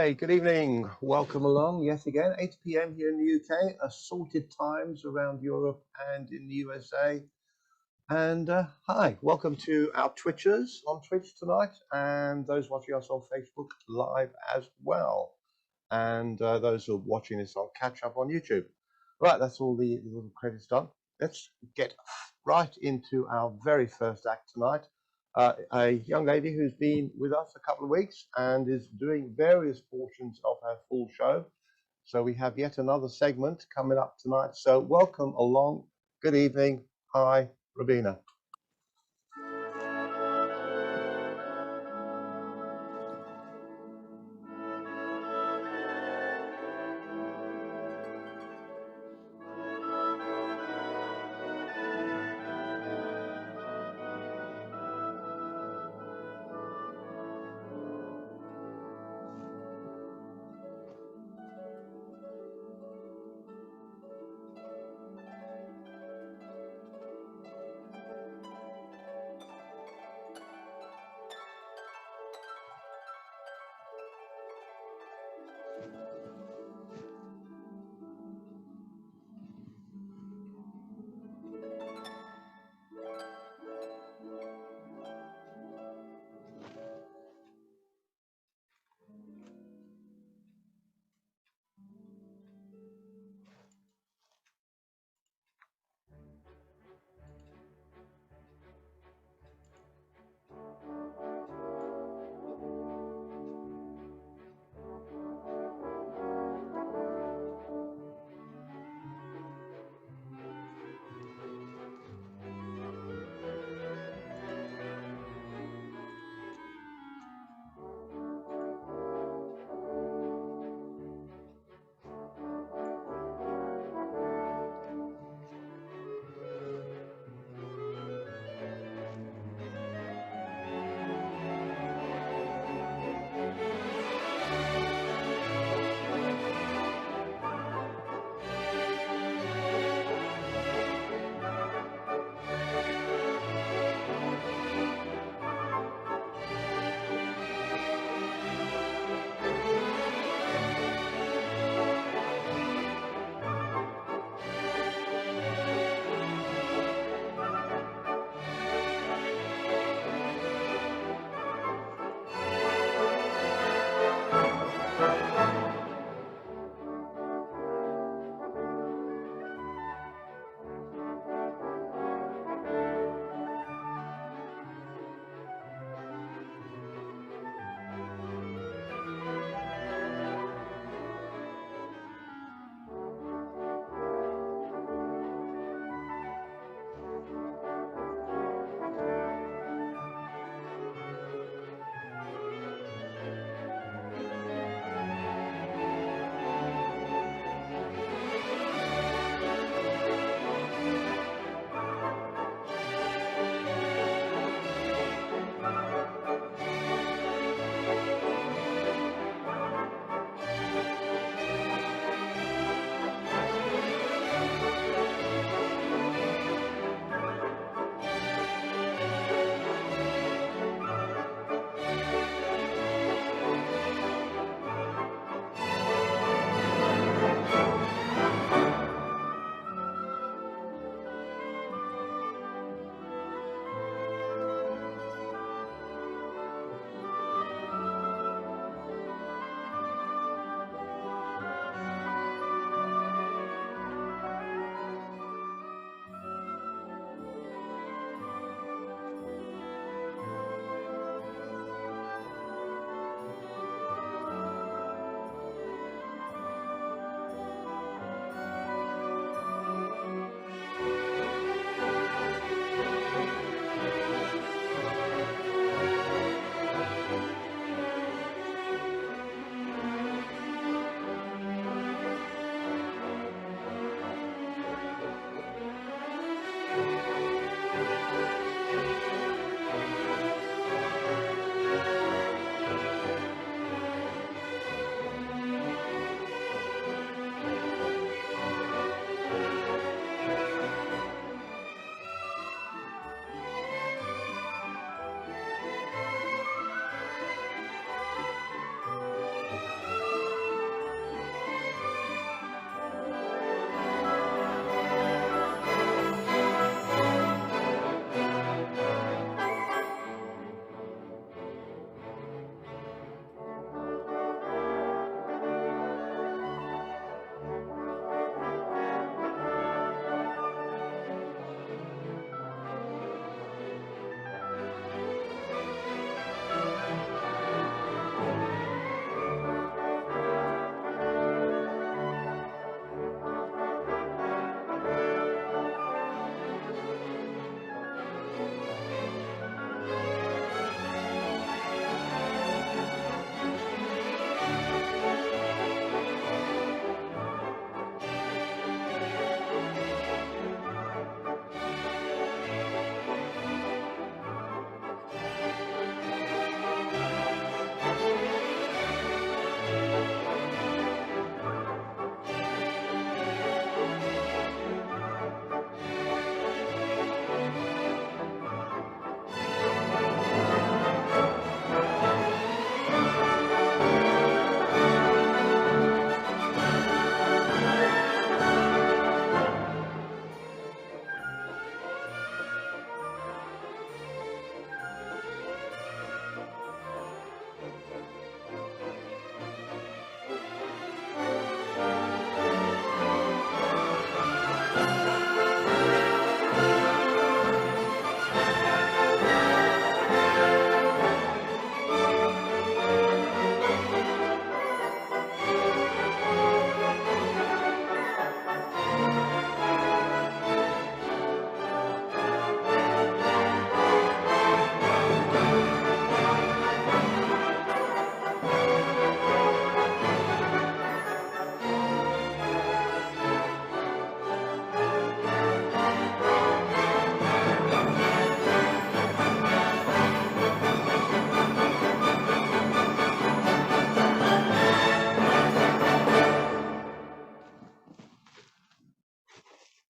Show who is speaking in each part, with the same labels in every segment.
Speaker 1: Hi, good evening. Welcome along yet again. 8 p.m. here in the UK, assorted times around Europe and in the USA. And hi, welcome to our Twitchers on Twitch tonight, and those watching us on Facebook Live as well, and those who are watching us on catch up on YouTube. Right, that's all the little credits done. Let's get right into our very first act tonight. A young lady who's been with us a couple of weeks and is doing various portions of her full show. So we have yet another segment coming up tonight. So welcome along. Good evening. Hi, Robina.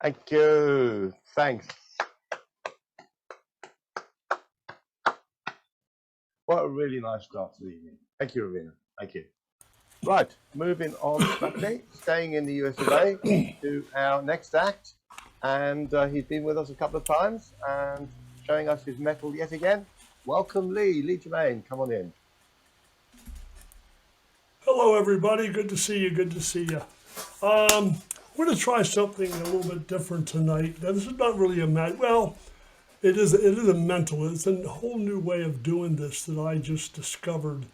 Speaker 1: Thank you. Thanks. What a really nice start to the evening. Thank you, Robina. Thank you. Right, moving on slightly, staying in the US today to our next act. And he's been with us a couple of times and showing us his mettle yet again. Welcome, Lee Germain, come on in.
Speaker 2: Hello, everybody. Good to see you. Good to see you. I'm going to try something a little bit different tonight. Now, this is not really a well, it is a mental. It's a whole new way of doing this that I just discovered.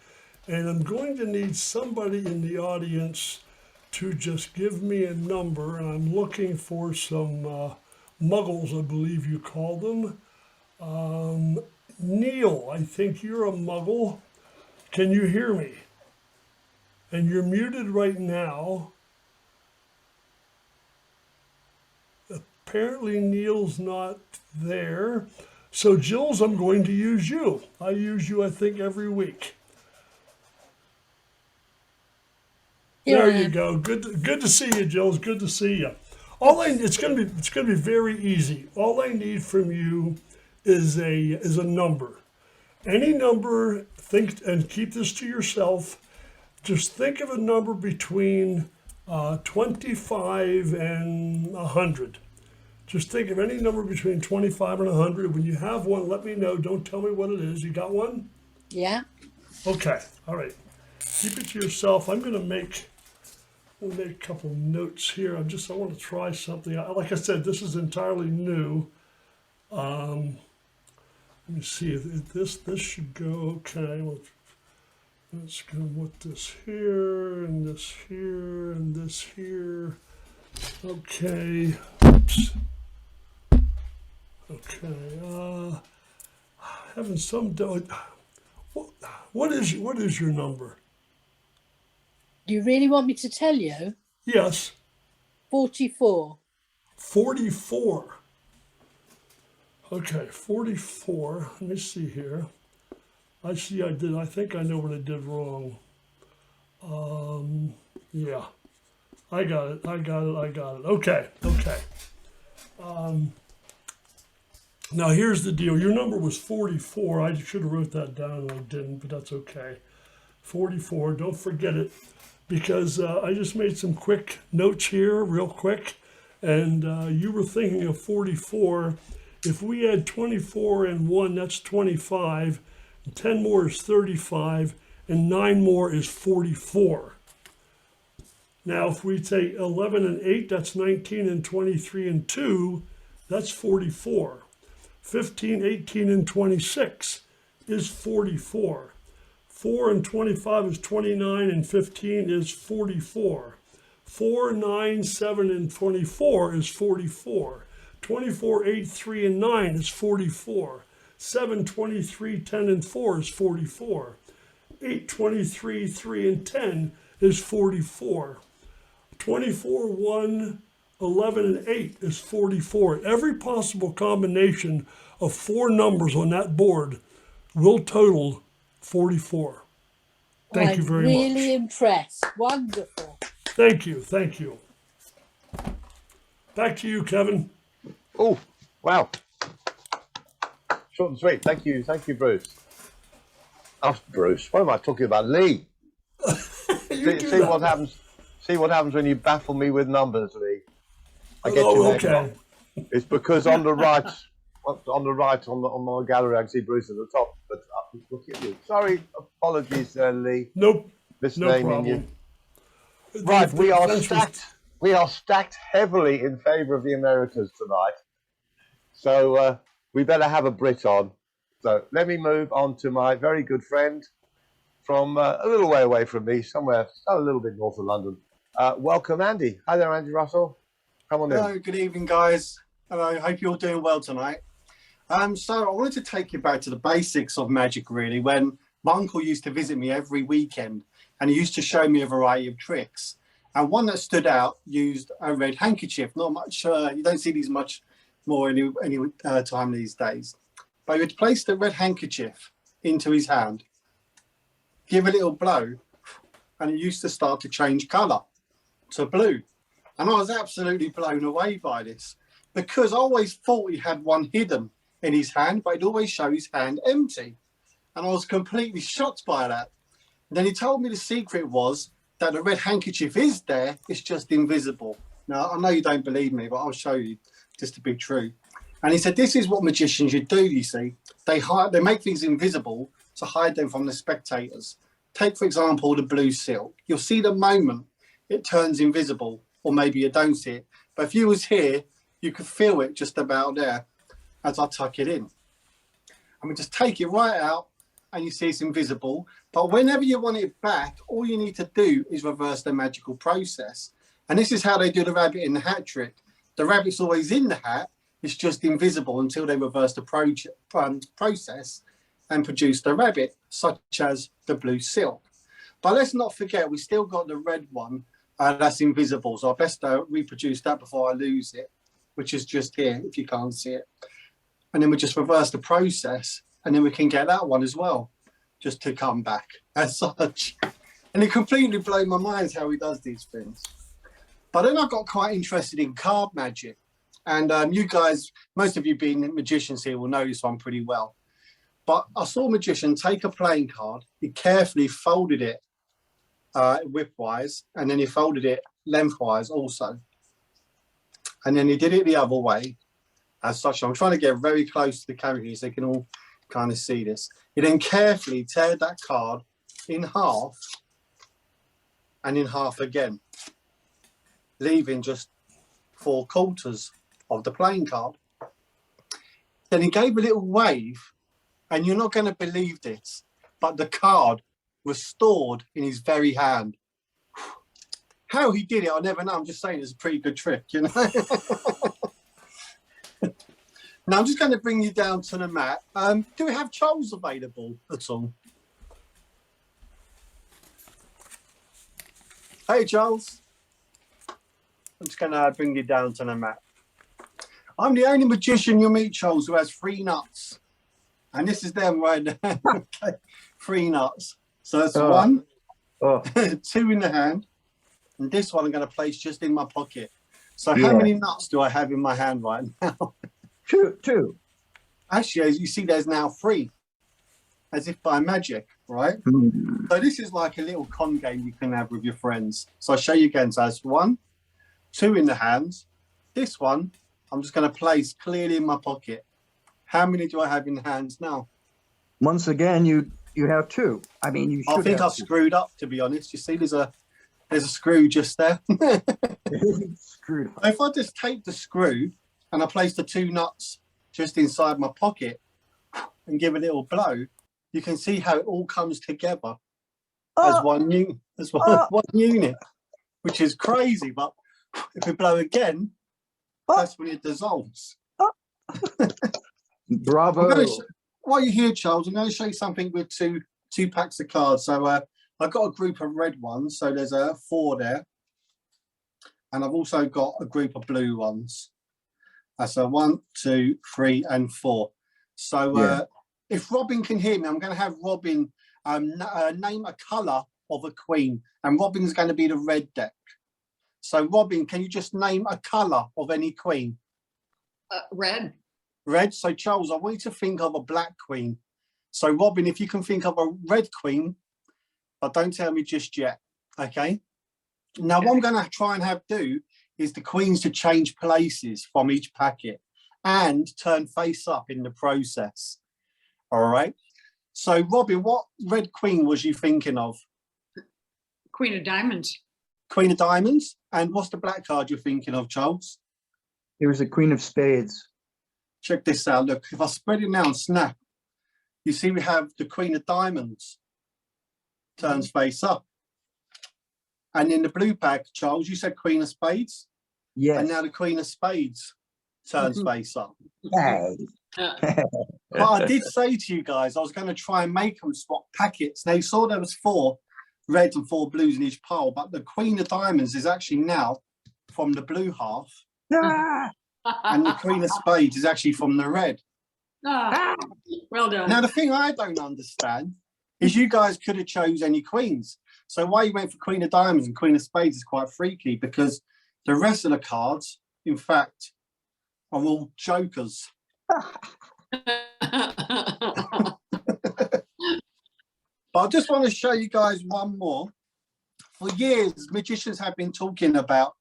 Speaker 2: And I'm going to need somebody in the audience to just give me a number. And I'm looking for some muggles, I believe you call them. Neil, I think you're a muggle. Can you hear me? And you're muted right now. Apparently Neil's not there. So Jills, I'm going to use you. I use you, I think, every week. There you go. Good to see you, Jills. Good to see you. It's gonna be very easy. All I need from you is a number. Any number. Think and keep this to yourself. Just think of a number between 25 and 100. Just think of any number between 25 and 100. When you have one, let me know. Don't tell me what it is. You got one?
Speaker 3: Yeah.
Speaker 2: Okay. All right. Keep it to yourself. I'm going to make a couple notes here. I want to try something. Like I said, this is entirely new. Let me see if this should go okay. Let's go with this here, and this here, and this here. Okay. Oops. Okay. Having some doubt. What is your number?
Speaker 3: Do you really want me to tell you?
Speaker 2: Yes.
Speaker 3: 44.
Speaker 2: 44. Okay, 44. Let me see here. I think I know what I did wrong. Yeah. I got it. Okay. Now here's the deal. Your number was 44. I should have wrote that down and I didn't, but that's okay. 44. Don't forget it, because I just made some quick notes here, real quick, and you were thinking of 44. If we add 24 and 1, that's 25. 10 more is 35, and 9 more is 44. Now, if we take 11 and 8, that's 19, and 23 and 2, that's 44. 15, 18, and 26 is 44. 4 and 25 is 29, and 15 is 44. 4, 9, 7, and 24 is 44. 24, 8, 3, and 9 is 44. 7, 23, 10, and 4 is 44. 8, 23, 3, and 10 is 44. 24, 1, 11, and 8 is 44. Every possible combination of 4 numbers on that board will total 44. Thank you very much.
Speaker 3: I'm really impressed. Wonderful.
Speaker 2: Thank you. Back to you, Kevin.
Speaker 1: Oh, wow. Short and sweet. Thank you, Bruce. Oh, Bruce. What am I talking about? Lee. See what happens. See what happens when you baffle me with numbers, Lee. I get you. Okay. It's because on the right on my gallery, I can see Bruce at the top. But look at you. Sorry, apologies, Lee.
Speaker 2: Nope.
Speaker 1: Misnaming
Speaker 2: no problem.
Speaker 1: you. Right, we are stacked. We are stacked heavily in favour of the Americas tonight. So we better have a Brit on. So let me move on to my very good friend from a little way away from me, somewhere a little bit north of London. Welcome, Andy. Hi there, Andy Russell. Come on in.
Speaker 4: Hello, good evening, guys. Hello, I hope you're all doing well tonight. So I wanted to take you back to the basics of magic, really, when my uncle used to visit me every weekend, and he used to show me a variety of tricks. And one that stood out used a red handkerchief. Not much, you don't see these much more any time these days. But he would place the red handkerchief into his hand, give a little blow, and it used to start to change colour to blue. And I was absolutely blown away by this because I always thought he had one hidden in his hand, but he'd always show his hand empty. And I was completely shocked by that. And then he told me the secret was that the red handkerchief is there, it's just invisible. Now, I know you don't believe me, but I'll show you just to be true. And he said, this is what magicians should do, you see. They make things invisible to hide them from the spectators. Take, for example, the blue silk. You'll see the moment it turns invisible, or maybe you don't see it. But if you was here, you could feel it just about there as I tuck it in. And we just take it right out and you see it's invisible. But whenever you want it back, all you need to do is reverse the magical process. And this is how they do the rabbit in the hat trick. The rabbit's always in the hat, it's just invisible until they reverse the process and produce the rabbit, such as the blue silk. But let's not forget, we still got the red one that's invisible. So I best reproduce that before I lose it, which is just here, if you can't see it. And then we just reverse the process, and then we can get that one as well, just to come back as such. And it completely blew my mind how he does these things. But then I got quite interested in card magic. And you guys, most of you being magicians here will know this one pretty well. But I saw a magician take a playing card, he carefully folded it widthwise, and then he folded it lengthwise also. And then he did it the other way, as such. I'm trying to get very close to the camera here so you can all kind of see this. He then carefully teared that card in half and in half again, leaving just 4/4 of the playing card. Then he gave a little wave, and you're not going to believe this, but the card was stored in his very hand. How he did it, I never know. I'm just saying it's a pretty good trick, you know. Now I'm just going to bring you down to the mat. Do we have Charles available at all? Hey, Charles. I'm just going to bring you down to the mat. I'm the only magician you'll meet, Charles, who has 3 nuts. And this is them right there. Okay. 3 nuts. So that's 1, 2 in the hand. And this one I'm going to place just in my pocket. So how many nuts do I have in my hand right now?
Speaker 5: 2.
Speaker 4: Actually, as you see, there's now 3. As if by magic, right? So this is like a little con game you can have with your friends. So I'll show you again. So that's 1, 2 in the hands. This one, I'm just going to place clearly in my pocket. How many do I have in the hands now?
Speaker 5: Once again, you have 2. I mean, you should.
Speaker 4: I think I've screwed up, to be honest. You see, there's a screw just there.
Speaker 5: Screwed up.
Speaker 4: If I just take the screw and I place the 2 nuts just inside my pocket and give a little blow, you can see how it all comes together as one unit, which is crazy. But if we blow again, that's when it dissolves.
Speaker 5: Bravo.
Speaker 4: While you're here, Charles, I'm going to show you something with two packs of cards. So I've got a group of red ones. So there's 4 there. And I've also got a group of blue ones. That's 1, 2, 3, and 4. So if Robin can hear me, I'm going to have Robin name a colour of a queen. And Robin's going to be the red deck. So Robin, can you just name a colour of any queen?
Speaker 6: Red.
Speaker 4: Red. So Charles, I want you to think of a black queen. So Robin, if you can think of a red queen, but don't tell me just yet. Okay. Now what I'm going to try and have do is the queens to change places from each packet and turn face up in the process. All right. So Robin, what red queen was you thinking of?
Speaker 6: Queen of Diamonds.
Speaker 4: Queen of Diamonds. And what's the black card you're thinking of, Charles?
Speaker 5: It was a Queen of Spades.
Speaker 4: Check this out. Look, if I spread it now and snap, you see we have the Queen of Diamonds turns face up. And in the blue pack, Charles, you said Queen of Spades?
Speaker 5: Yes.
Speaker 4: And now the Queen of Spades turns face up.
Speaker 5: Hey.
Speaker 4: But I did say to you guys, I was going to try and make them swap packets. Now you saw there was 4 reds and 4 blues in each pile, but the Queen of Diamonds is actually now from the blue half. And the Queen of Spades is actually from the red.
Speaker 6: Well done.
Speaker 4: Now, the thing I don't understand is you guys could have chose any queens. So why you went for Queen of Diamonds and Queen of Spades is quite freaky, because The rest of the cards, in fact, are all jokers. But I just want to show you guys one more. For years, magicians have been talking about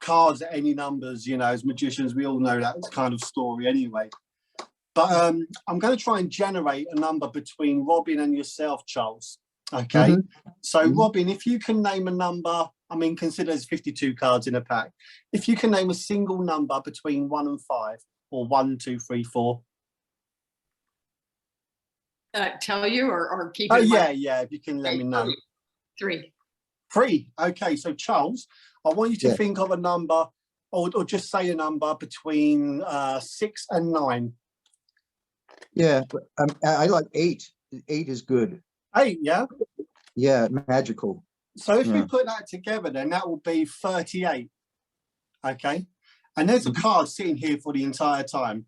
Speaker 4: cards at any numbers. You know, as magicians, we all know that kind of story anyway. But I'm going to try and generate a number between Robin and yourself, Charles. Okay. So, Robin, if you can name a number, I mean, consider there's 52 cards in a pack. If you can name a single number between 1 and 5, or 1, 2, 3, 4.
Speaker 6: Tell you or keep it?
Speaker 4: Oh,
Speaker 6: in mind?
Speaker 4: yeah. If you can let me know.
Speaker 6: 3.
Speaker 4: 3. Okay. So, Charles, I want you to think of a number, or just say a number between 6 and 9.
Speaker 5: Yeah, but I like 8. 8 is good.
Speaker 4: 8, yeah?
Speaker 5: Yeah, magical.
Speaker 4: So if we put that together, then that will be 38. Okay. And there's a card sitting here for the entire time.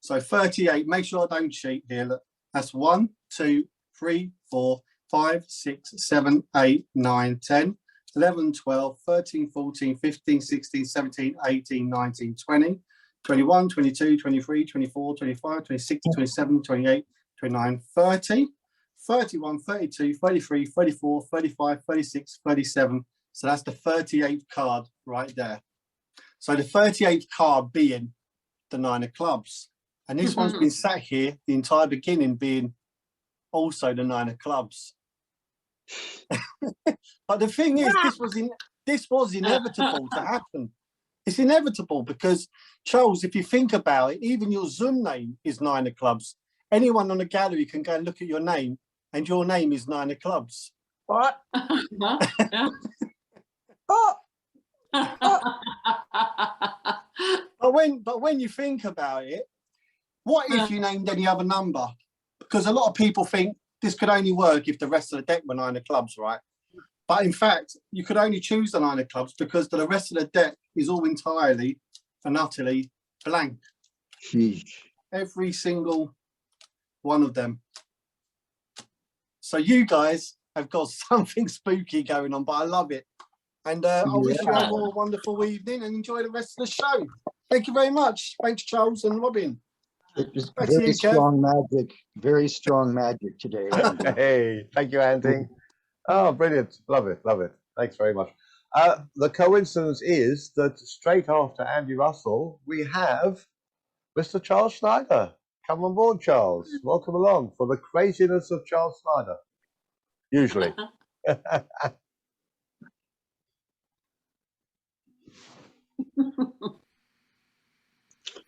Speaker 4: So 38, make sure I don't cheat here. Look, that's 1, 2, 3, 4, 5, 6, 7, 8, 9, 10, 11, 12, 13, 14, 15, 16, 17, 18, 19, 20, 21, 22, 23, 24, 25, 26, 27, 28, 29, 30, 31, 32, 33, 34, 35, 36, 37. So that's the 38th card right there. So the 38th card being the 9 of clubs. And this one's been sat here the entire beginning being also the 9 of clubs. But the thing is, this was inevitable to happen. It's inevitable because, Charles, if you think about it, even your Zoom name is 9 of clubs. Anyone on the gallery can go and look at your name, and your name is 9 of clubs.
Speaker 5: What?
Speaker 4: But when you think about it, what if you named any other number? Because a lot of people think this could only work if the rest of the deck were 9 of clubs, right? But in fact, you could only choose the 9 of clubs because the rest of the deck is all entirely and utterly blank.
Speaker 5: Sheesh.
Speaker 4: Every single one of them. So you guys have got something spooky going on, but I love it. And I wish you all a wonderful evening and enjoy the rest of the show. Thank you very much. Thanks, Charles and Robin.
Speaker 5: It was
Speaker 4: Back to
Speaker 5: very
Speaker 4: you, Kev.
Speaker 5: strong magic. Very strong magic today. Andy.
Speaker 1: Hey, thank you, Andy. Oh, brilliant. Love it. Love it. Thanks very much. The coincidence is that straight after Andy Russell, we have Mr. Charles Schneider. Come on board, Charles. Welcome along for the craziness of Charles Schneider. Usually.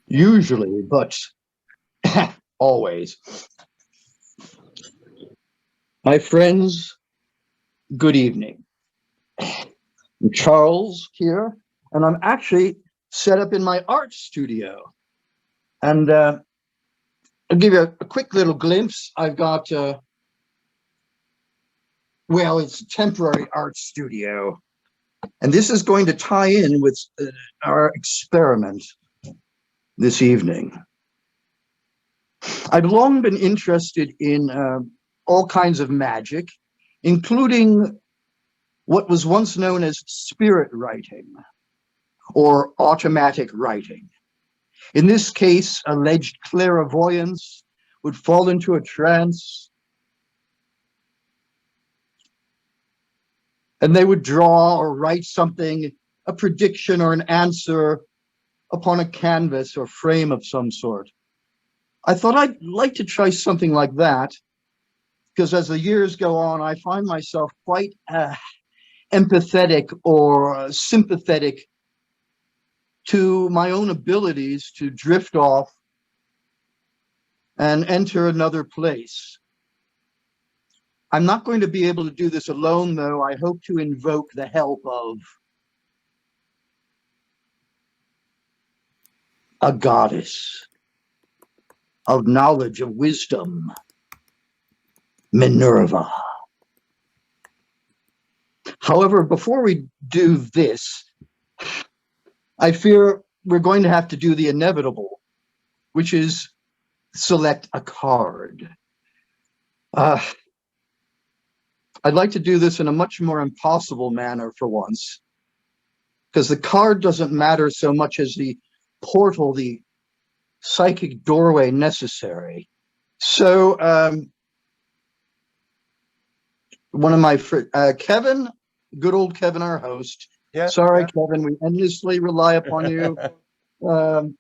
Speaker 5: Usually, but always. My friends, good evening. I'm Charles here, and I'm actually set up in my art studio. And I'll give you a quick little glimpse. I've got, well, it's a temporary art studio. And this is going to tie in with our experiment this evening. I've long been interested in all kinds of magic, including what was once known as spirit writing or automatic writing. In this case, alleged clairvoyance would fall into a trance and they would draw or write something, a prediction or an answer upon a canvas or frame of some sort. I thought I'd like to try something like that because as the years go on, I find myself quite empathetic or sympathetic to my own abilities to drift off and enter another place. I'm not going to be able to do this alone, though. I hope to invoke the help of a goddess of knowledge, of wisdom, Minerva. However, before we do this, I fear we're going to have to do the inevitable, which is select a card. I'd like to do this in a much more impossible manner for once. because the card doesn't matter so much as the portal, the psychic doorway necessary. So one of my Kevin, good old Kevin, our host.
Speaker 1: Yeah.
Speaker 5: Sorry, Kevin, we endlessly rely upon you. And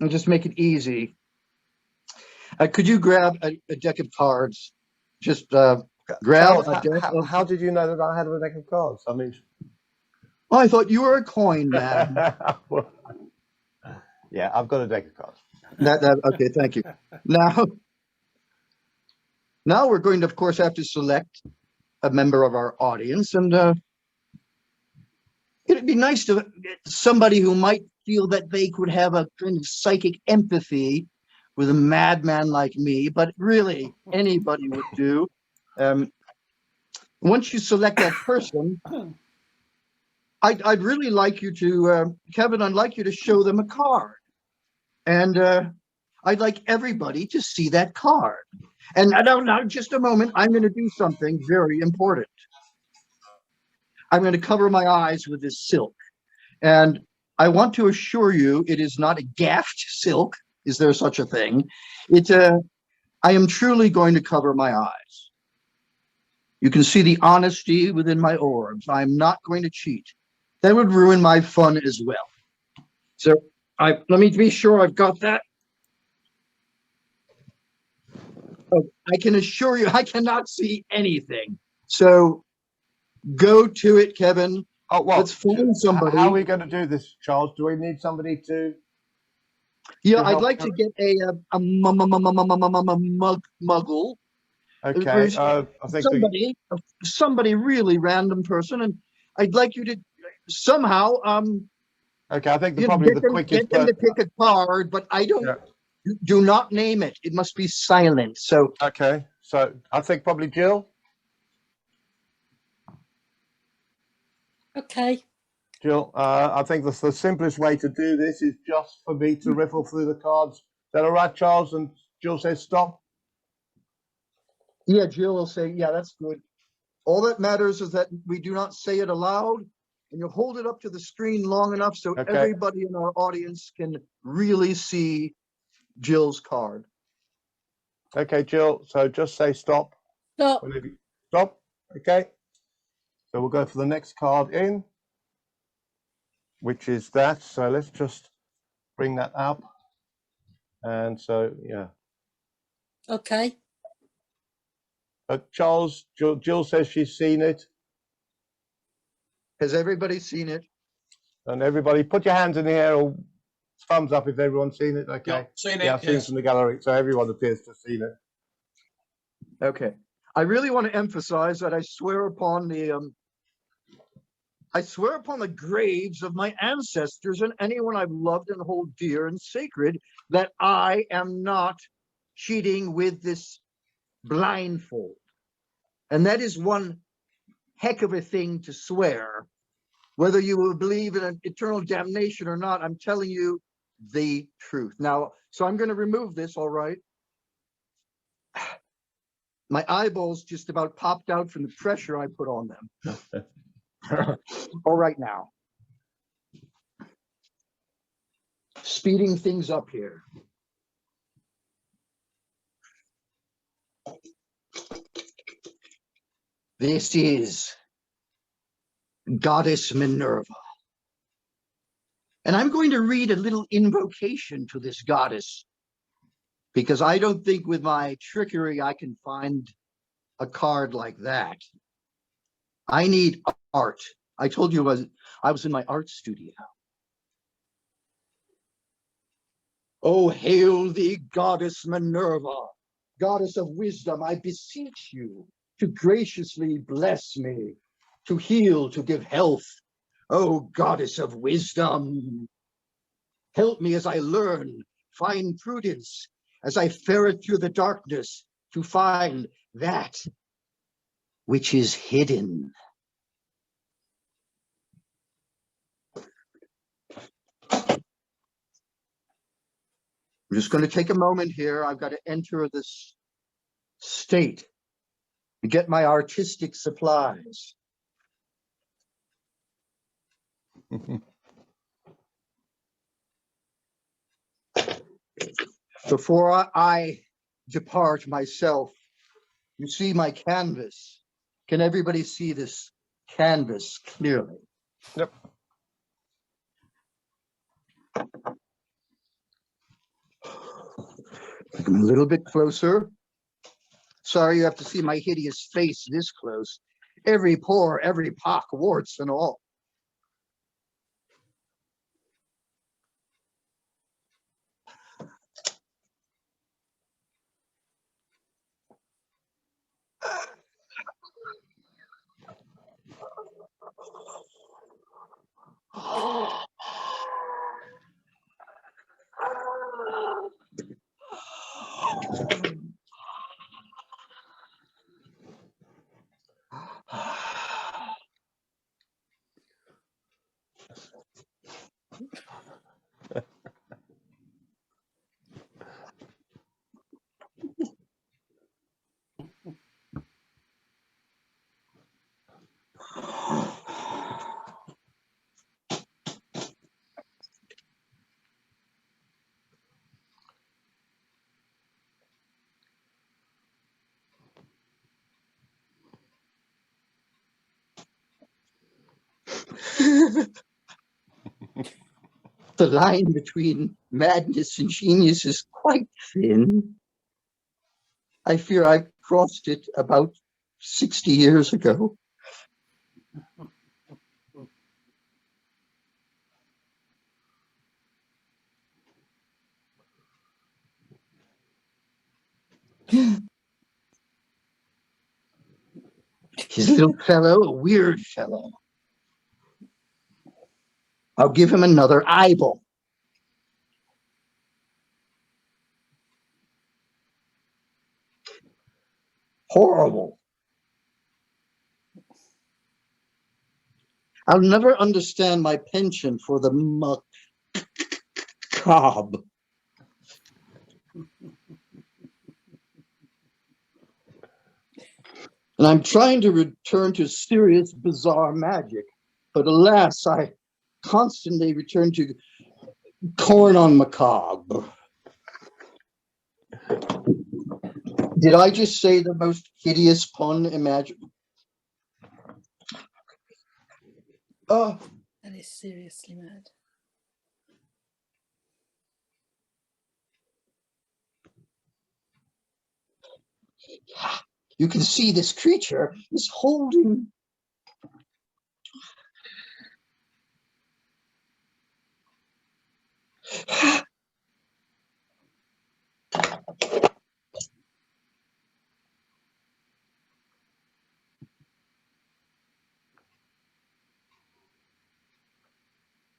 Speaker 5: just make it easy. Could you grab a deck of cards? Just grab
Speaker 1: Charles,
Speaker 5: a deck of.
Speaker 1: how did you know that I had a deck of cards? I mean,
Speaker 5: Oh, I thought you were a coin man.
Speaker 1: yeah, I've got a deck of cards.
Speaker 5: Okay, thank you. Now we're going to, of course, have to select a member of our audience, and it'd be nice to get somebody who might feel that they could have a kind of psychic empathy with a madman like me, but really anybody would do. Once you select that person, I'd really like you to, Kevin, I'd like you to show them a card. And I'd like everybody to see that card. And now, just a moment, I'm going to do something very important. I'm going to cover my eyes with this silk. And I want to assure you it is not a gaffed silk. Is there such a thing? I am truly going to cover my eyes. You can see the honesty within my orbs. I'm not going to cheat. That would ruin my fun as well. So let me be sure I've got that. Oh, I can assure you I cannot see anything. So go to it, Kevin.
Speaker 1: Oh, well,
Speaker 5: let's find somebody.
Speaker 1: How are we going to do this, Charles? Do we need somebody to?
Speaker 5: Yeah, I'd like to get a muggle.
Speaker 1: Okay, I think
Speaker 5: somebody really random person, and I'd like you to somehow
Speaker 1: okay, I think probably the quickest
Speaker 5: get them to pick a card, but I don't. Yeah. Do not name it. It must be silent. So
Speaker 1: okay, so I think probably Jill.
Speaker 3: Okay.
Speaker 1: Jill, I think the simplest way to do this is just for me to riffle through the cards. Is that all right, Charles? And Jill says stop.
Speaker 5: Yeah, Jill will say, yeah, that's good. All that matters is that we do not say it aloud, and you hold it up to the screen long enough so everybody in our audience can really see Jill's card.
Speaker 1: Okay, Jill, so just say stop.
Speaker 3: Stop.
Speaker 1: Stop. Okay. So we'll go for the next card in, which is that. So let's just bring that up. And so, yeah.
Speaker 3: Okay.
Speaker 1: Charles, Jill says she's seen it.
Speaker 5: Has everybody seen it?
Speaker 1: And everybody, put your hands in the air or thumbs up if everyone's seen it. Okay.
Speaker 7: Yeah, seen it.
Speaker 1: Yeah, I've seen it from the gallery. So everyone appears to have seen it.
Speaker 5: Okay. I really want to emphasize that I swear upon the graves of my ancestors and anyone I've loved and hold dear and sacred that I am not cheating with this blindfold. And that is one heck of a thing to swear. Whether you will believe in an eternal damnation or not, I'm telling you the truth. Now, so I'm going to remove this, all right? My eyeballs just about popped out from the pressure I put on them. All right, now. Speeding things up here. This is Goddess Minerva. And I'm going to read a little invocation to this goddess, because I don't think with my trickery I can find a card like that. I need art. I told you I was in my art studio. Oh, hail thee, Goddess Minerva, Goddess of wisdom, I beseech you to graciously bless me, to heal, to give health. Oh, Goddess of wisdom, help me as I learn, find prudence, as I ferret through the darkness to find that which is hidden. I'm just going to take a moment here. I've got to enter this state to get my artistic supplies. Before I depart myself, you see my canvas. Can everybody see this canvas clearly?
Speaker 1: Yep.
Speaker 5: Come a little bit closer. Sorry you have to see my hideous face this close. Every pore, every pock, warts and all. The line between madness and genius is quite thin. I fear I crossed it about 60 years ago. His little fellow, a weird fellow. I'll give him another eyeball. Horrible. I'll never understand my penchant for the macabre. And I'm trying to return to serious, bizarre magic. But alas, I constantly return to corn on macabre. Did I just say the most hideous pun imaginable? Oh,
Speaker 3: That is seriously mad.
Speaker 5: you can see this creature is holding.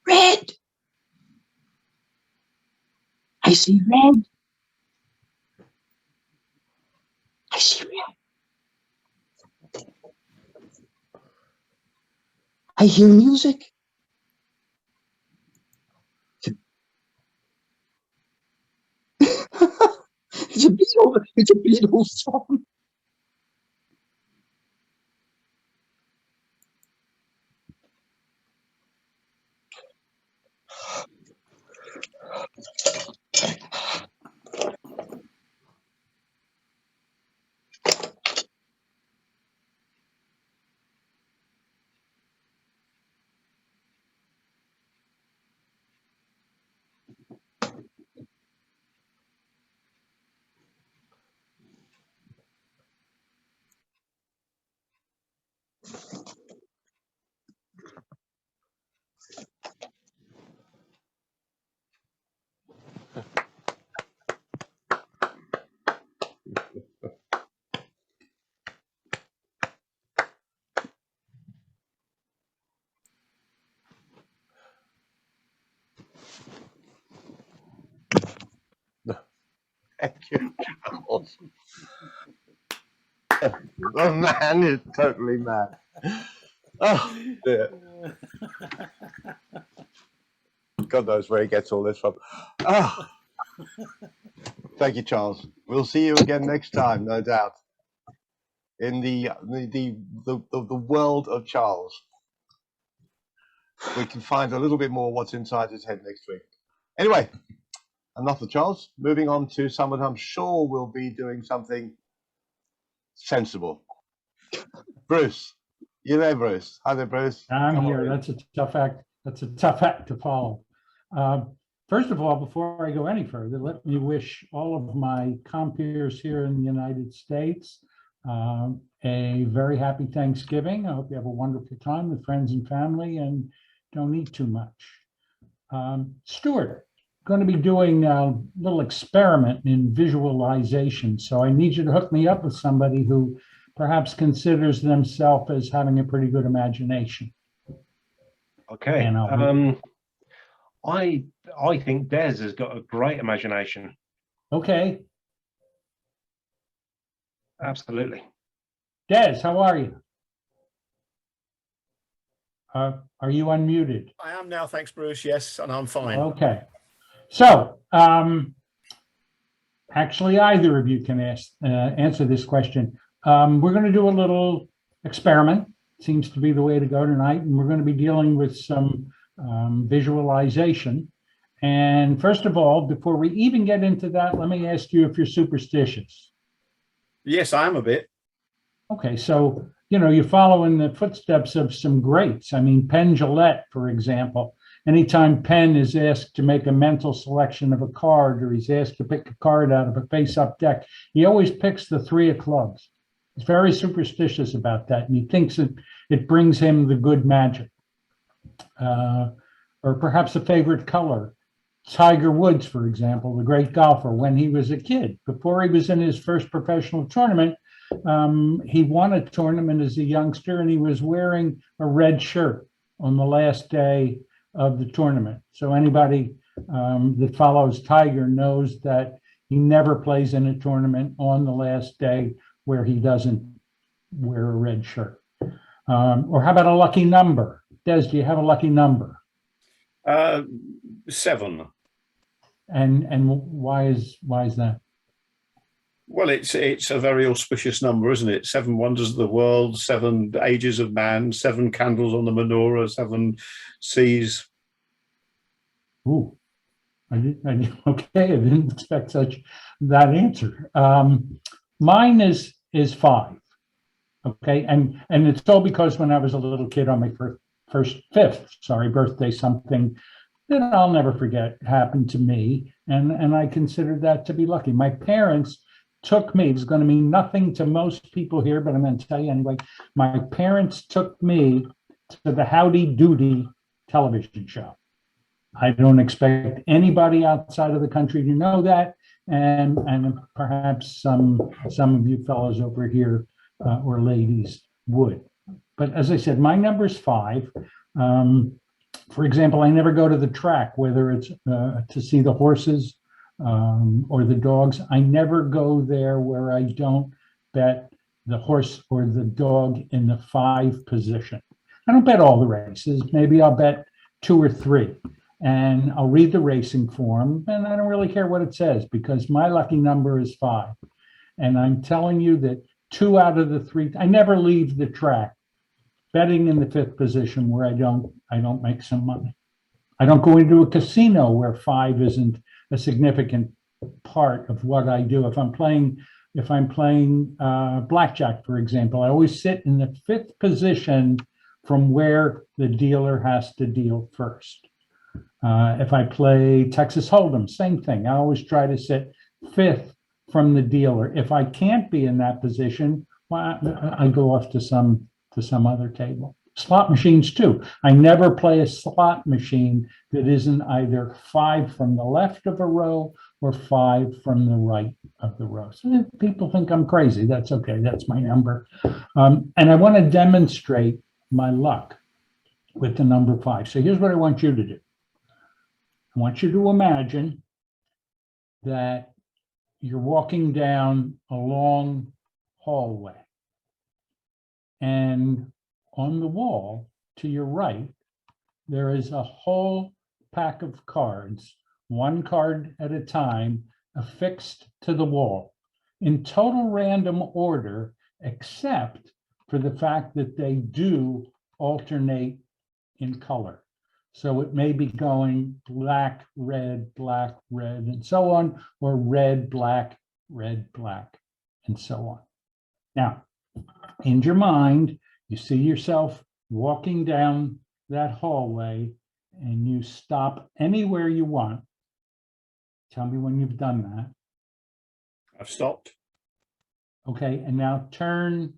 Speaker 5: Red. I see red. I see red. I hear music. It's a Beatles. It's a Beatles song.
Speaker 1: Thank you, Charles. The man is totally mad. Oh, dear. God knows where he gets all this from. Oh. Thank you, Charles. We'll see you again next time, no doubt. In the world of Charles. we can find a little bit more what's inside his head next week. Anyway, enough of Charles. Moving on to someone I'm sure will be doing something sensible. Bruce, you there, Bruce? Hi there, Bruce.
Speaker 7: I'm
Speaker 1: Come on
Speaker 7: here.
Speaker 1: in.
Speaker 7: That's a tough act. That's a tough act to follow. First of all, before I go any further, let me wish all of my compeers here in the United States a very happy Thanksgiving. I hope you have a wonderful time with friends and family and don't eat too much. Stuart, going to be doing a little experiment in visualization. So I need you to hook me up with somebody who perhaps considers themselves as having a pretty good imagination.
Speaker 8: Okay.
Speaker 7: And
Speaker 8: I think Des has got a great imagination.
Speaker 7: okay.
Speaker 8: Absolutely.
Speaker 7: Des, how are you? Are you unmuted?
Speaker 9: I am now, thanks, Bruce. Yes, and I'm fine.
Speaker 7: Okay. So, actually, either of you can answer this question. We're going to do a little experiment. Seems to be the way to go tonight, and we're going to be dealing with some visualization. And first of all, before we even get into that, let me ask you if you're superstitious.
Speaker 9: Yes, I am a bit.
Speaker 7: Okay, so, you know, you follow in the footsteps of some greats. I mean, Penn Jillette, for example, anytime Penn is asked to make a mental selection of a card or he's asked to pick a card out of a face-up deck, he always picks the 3 of clubs. He's very superstitious about that, and he thinks it brings him the good magic. Or perhaps a favorite color. Tiger Woods, for example, the great golfer, when he was a kid, before he was in his first professional tournament, he won a tournament as a youngster, and he was wearing a red shirt on the last day of the tournament. So anybody that follows Tiger knows that he never plays in a tournament on the last day where he doesn't wear a red shirt. Or how about a lucky number? Des, do you have a lucky number?
Speaker 9: 7.
Speaker 7: And why is that?
Speaker 9: Well, it's a very auspicious number, isn't it? 7 wonders of the world, 7 ages of man, 7 candles on the menorah, 7 seas.
Speaker 7: Ooh, okay, I didn't expect that answer. Mine is 5. Okay, and it's all because when I was a little kid on my fifth birthday, something that I'll never forget happened to me, and I considered that to be lucky. My parents took me, it's going to mean nothing to most people here, but I'm going to tell you anyway. My parents took me to the Howdy Doody television show. I don't expect anybody outside of the country to know that, and perhaps some of you fellows over here or ladies would. But as I said, my number is 5. For example, I never go to the track, whether it's to see the horses or the dogs. I never go there where I don't bet the horse or the dog in the 5 position. I don't bet all the races. Maybe I'll bet 2 or 3. And I'll read the racing form, and I don't really care what it says because my lucky number is 5. And I'm telling you that 2 out of the 3, I never leave the track betting in the 5th position where I don't make some money. I don't go into a casino where 5 isn't a significant part of what I do. If I'm playing blackjack, for example, I always sit in the 5th position from where the dealer has to deal first. If I play Texas Hold'em, same thing. I always try to sit 5th from the dealer. If I can't be in that position, well, I go off to some other table. Slot machines too. I never play a slot machine that isn't either 5 from the left of a row or 5 from the right of the row. So if people think I'm crazy, that's okay. That's my number. And I want to demonstrate my luck with the number 5. So here's what I want you to do. I want you to imagine that you're walking down a long hallway, and on the wall to your right, there is a whole pack of cards, 1 card at a time, affixed to the wall in total random order, except for the fact that they do alternate in color. So it may be going black, red, and so on, or red, black, and so on. Now, in your mind, you see yourself walking down that hallway and you stop anywhere you want. Tell me when you've done that.
Speaker 9: I've stopped.
Speaker 7: Okay, and now turn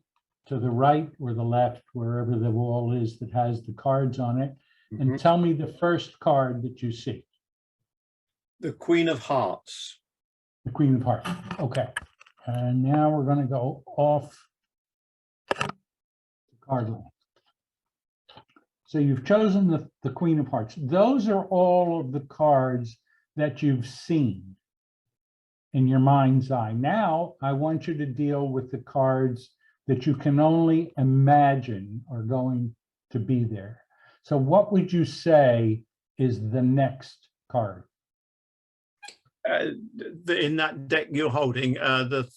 Speaker 7: to the right or the left, wherever the wall is that has the cards on it, and
Speaker 9: Mhm.
Speaker 7: tell me the first card that you see.
Speaker 9: The Queen of Hearts.
Speaker 7: The Queen of Hearts. Okay, and now we're going to go off the card line. So you've chosen the Queen of Hearts. Those are all of the cards that you've seen in your mind's eye. Now, I want you to deal with the cards that you can only imagine are going to be there. So what would you say is the next card?
Speaker 9: In that deck you're holding, the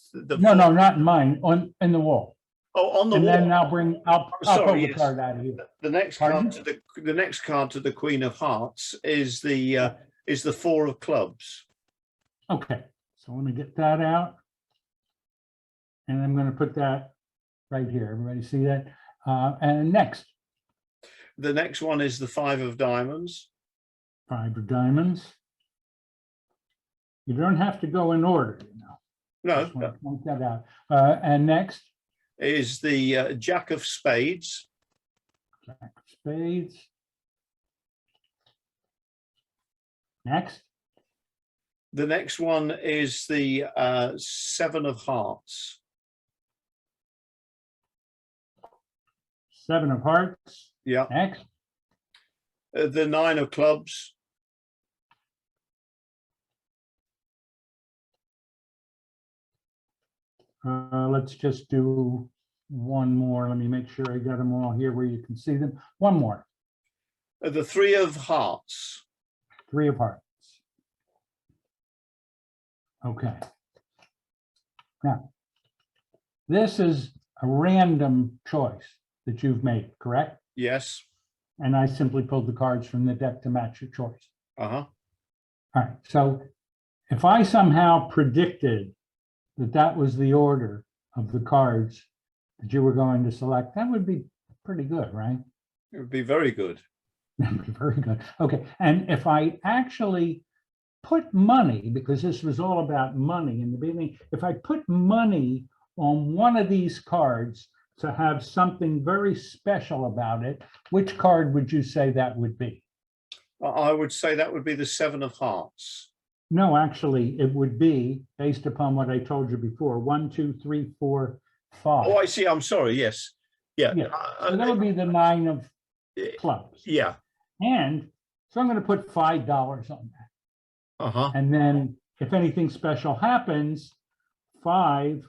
Speaker 7: No, not in mine, in the wall.
Speaker 9: Oh, on the
Speaker 7: And
Speaker 9: wall.
Speaker 7: then I'll pull
Speaker 9: Sorry,
Speaker 7: the
Speaker 9: yes.
Speaker 7: card out of here.
Speaker 9: The next
Speaker 7: Pardon?
Speaker 9: card the next card to the Queen of Hearts is the Four of Clubs.
Speaker 7: Okay, so let me get that out. And I'm going to put that right here. Everybody see that? And next,
Speaker 9: The next one is the Five of Diamonds.
Speaker 7: 5 of diamonds. You don't have to go in order, you know.
Speaker 9: No,
Speaker 7: Just want to point that out. And next,
Speaker 9: is the Jack of Spades.
Speaker 7: Jack of spades. Next,
Speaker 9: The next one is the Seven of Hearts.
Speaker 7: 7 of hearts.
Speaker 9: Yeah.
Speaker 7: Next,
Speaker 9: The Nine of Clubs.
Speaker 7: let's just do one more. Let me make sure I got them all here where you can see them. One more.
Speaker 9: The Three of Hearts.
Speaker 7: 3 of hearts. Okay. Now, this is a random choice that you've made, correct?
Speaker 9: Yes.
Speaker 7: And I simply pulled the cards from the deck to match your choice.
Speaker 9: Uh-huh.
Speaker 7: All right, so if I somehow predicted that that was the order of the cards that you were going to select, that would be pretty good, right?
Speaker 9: It would be very good.
Speaker 7: Very good. Okay, and if I actually put money, because this was all about money in the beginning, if I put money on one of these cards to have something very special about it, which card would you say that would be?
Speaker 9: I would say that would be the Seven of Hearts.
Speaker 7: No, actually, it would be based upon what I told you before. 1, 2, 3, 4, 5.
Speaker 9: Oh, I see. I'm sorry. Yes. Yeah.
Speaker 7: Yeah. So that would be the 9 of clubs.
Speaker 9: Yeah.
Speaker 7: And so I'm going to put $5 on that.
Speaker 9: Uh-huh.
Speaker 7: And then if anything special happens, 5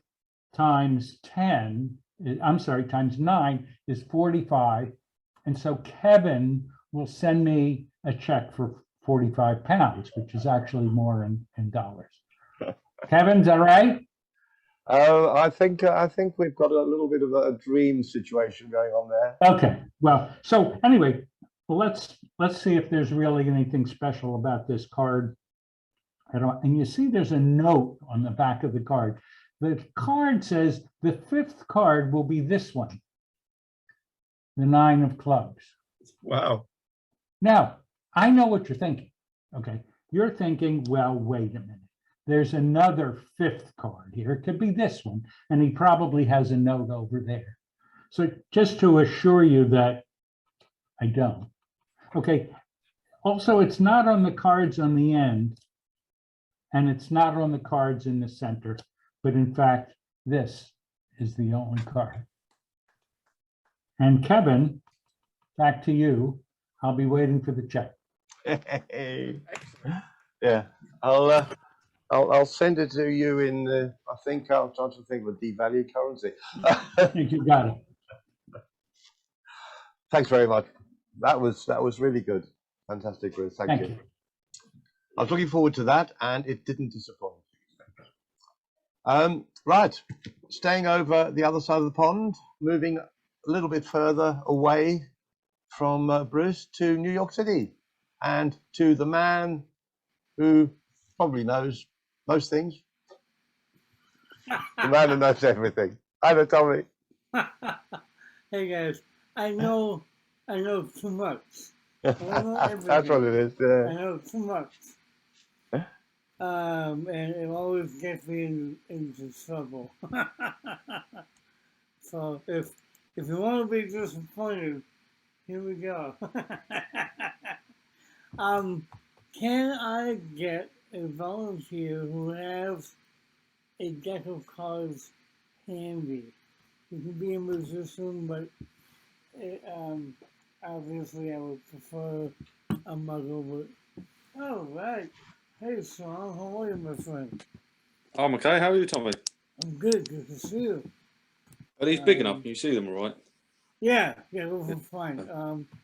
Speaker 7: times 10, I'm sorry, times 9 is 45. And so Kevin will send me a check for 45 pounds, which is actually more in dollars. Kevin, is that right?
Speaker 1: I think we've got a little bit of a dream situation going on there.
Speaker 7: Okay, well, so anyway, let's see if there's really anything special about this card. And you see there's a note on the back of the card. The card says the 5th card will be this one, the 9 of clubs.
Speaker 9: Wow.
Speaker 7: Now, I know what you're thinking, okay? You're thinking, well, wait a minute. There's another 5th card here. It could be this one, and he probably has a note over there. So just to assure you that I don't. Okay, also, it's not on the cards on the end, and it's not on the cards in the center, but in fact, this is the only card. And Kevin, back to you. I'll be waiting for the check.
Speaker 1: Yeah, I'll send it to you in. I think I'm trying to think of a devalued currency.
Speaker 7: You got it.
Speaker 1: Thanks very much. That was really good. Fantastic, Ruth. Thank you. I was looking forward to that, and it didn't disappoint. Right, staying over the other side of the pond, moving a little bit further away from Bruce to New York City. and to the man who probably knows most things, the man who knows everything. Hi there, Tommy.
Speaker 10: Hey guys, I know too much. I don't know
Speaker 1: That's what it is.
Speaker 10: I
Speaker 1: Yeah.
Speaker 10: know too much. And it always gets me into trouble. So if you want to be disappointed, here we go. Can I get a volunteer who has a deck of cards handy? You can be a musician, but obviously I would prefer a muggle. But all right, hey Sean, how are you, my friend?
Speaker 11: I'm okay. How are you, Tommy?
Speaker 10: I'm good. Good to see you.
Speaker 11: Are these big enough? Can you see them all right?
Speaker 10: Yeah, those are fine.